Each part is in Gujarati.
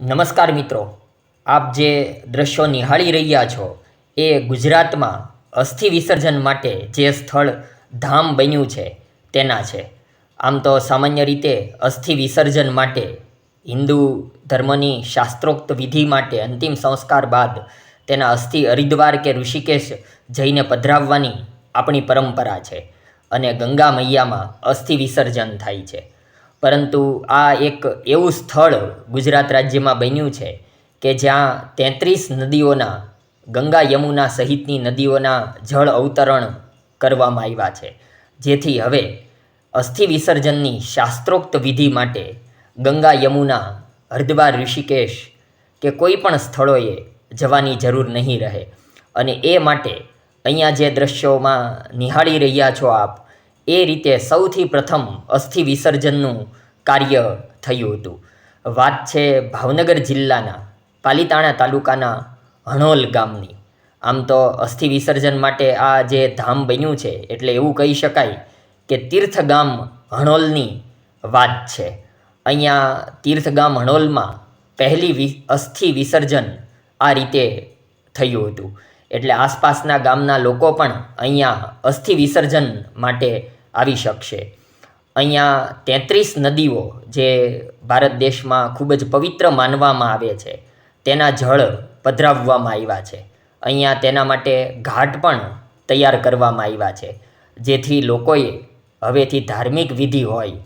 નમસ્કાર મિત્રો, આપ જે દ્રશ્યો નિહાળી રહ્યા છો એ ગુજરાતમાં અસ્થિ વિસર્જન માટે જે સ્થળ ધામ બન્યું છે તેના છે. આમ તો સામાન્ય રીતે અસ્થિ વિસર્જન માટે હિન્દુ ધર્મની શાસ્ત્રોક્ત વિધિ માટે અંતિમ સંસ્કાર બાદ તેના અસ્થિ હરિદ્વાર કે ઋષિકેશ જઈને પધરાવવાની આપણી પરંપરા છે અને ગંગા મૈયામાં અસ્થિ વિસર્જન થાય છે. પરંતુ આ એક એવું સ્થળ ગુજરાત રાજ્યમાં બન્યું છે કે જ્યાં 33 નદીઓના, ગંગા યમુના સહિતની નદીઓના જળ અવતરણ કરવામાં આવ્યા છે, જેથી હવે અસ્થિ વિસર્જનની શાસ્ત્રોક્ત વિધિ માટે ગંગા યમુના, હરિદ્વાર, ઋષિકેશ કે કોઈ પણ સ્થળોએ જવાની જરૂર નહીં રહે. અને એ માટે અહીંયા જે દ્રશ્યોમાં નિહાળી રહ્યા છો આપ, એ રીતે સૌથી પ્રથમ અસ્થિ વિસર્જનનું કાર્ય થયું હતું. વાત છે ભાવનગર જિલ્લાના પાલીતાણા તાલુકાના હણોલ ગામની. આમ તો અસ્થિ વિસર્જન માટે આ જે ધામ બન્યું છે એટલે એવું કહી શકાય કે તીર્થગામ હણોલની વાત છે. અહીંયા તીર્થગામ હણોલમાં પહેલી અસ્થિ વિસર્જન આ રીતે થયું હતું. એટલે આસપાસના ગામના લોકો પણ અહીંયા અસ્થિ વિસર્જન માટે આવી શકશે. અહીંયા 33 નદીઓ જે ભારત દેશમાં ખૂબ જ પવિત્ર માનવામાં આવે છે તેના જળ પધરાવવામાં આવ્યા છે. અહીંયા તેના માટે ઘાટ પણ તૈયાર કરવામાં આવ્યા છે, જેથી લોકોએ હવેથી ધાર્મિક વિધિ હોય,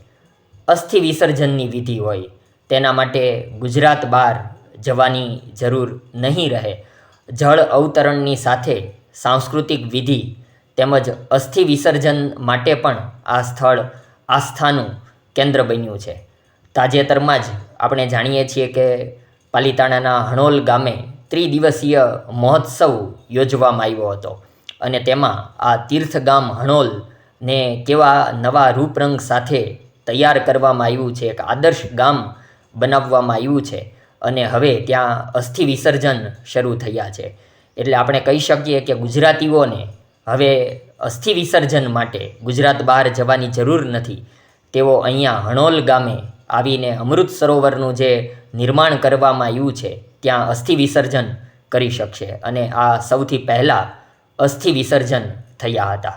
અસ્થિ વિસર્જનની વિધિ હોય, તેના માટે ગુજરાત બહાર જવાની જરૂર નહીં રહે. જળ અવતરણની સાથે સાંસ્કૃતિક વિધિ તેમજ અસ્થિ વિસર્જન માટે પણ આ સ્થળ આસ્થાનું કેન્દ્ર બન્યું છે. તાજેતરમાં જ આપણે જાણીએ છીએ કે પાલીતાણાના હણોલ ગામે ત્રિદિવસીય મહોત્સવ યોજવામાં આવ્યો હતો અને તેમાં આ તીર્થગામ હણોલને કેવા નવા રૂપરંગ સાથે તૈયાર કરવામાં આવ્યું છે, એક આદર્શ ગામ બનાવવામાં આવ્યું છે અને હવે ત્યાં અસ્થિ વિસર્જન શરૂ થયા છે. એટલે આપણે કહી શકીએ કે ગુજરાતીઓને હવે અસ્થિ વિસર્જન માટે ગુજરાત બહાર જવાની જરૂર નથી. તેઓ અહીંયા હણોલ ગામે આવીને અમૃત સરોવરનું જે નિર્માણ કરવામાં આવ્યું છે ત્યાં અસ્થિ વિસર્જન કરી શકશે અને આ સૌથી પહેલાં અસ્થિ વિસર્જન થયા હતા.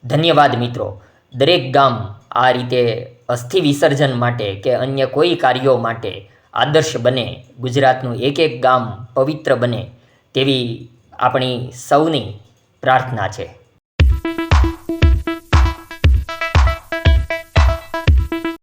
ધન્યવાદ મિત્રો. દરેક ગામ આ રીતે અસ્થિ વિસર્જન માટે કે અન્ય કોઈ કાર્યો માટે આદર્શ બને, ગુજરાતનું એક એક ગામ પવિત્ર બને તેવી આપણી સૌની પ્રાર્થના છે.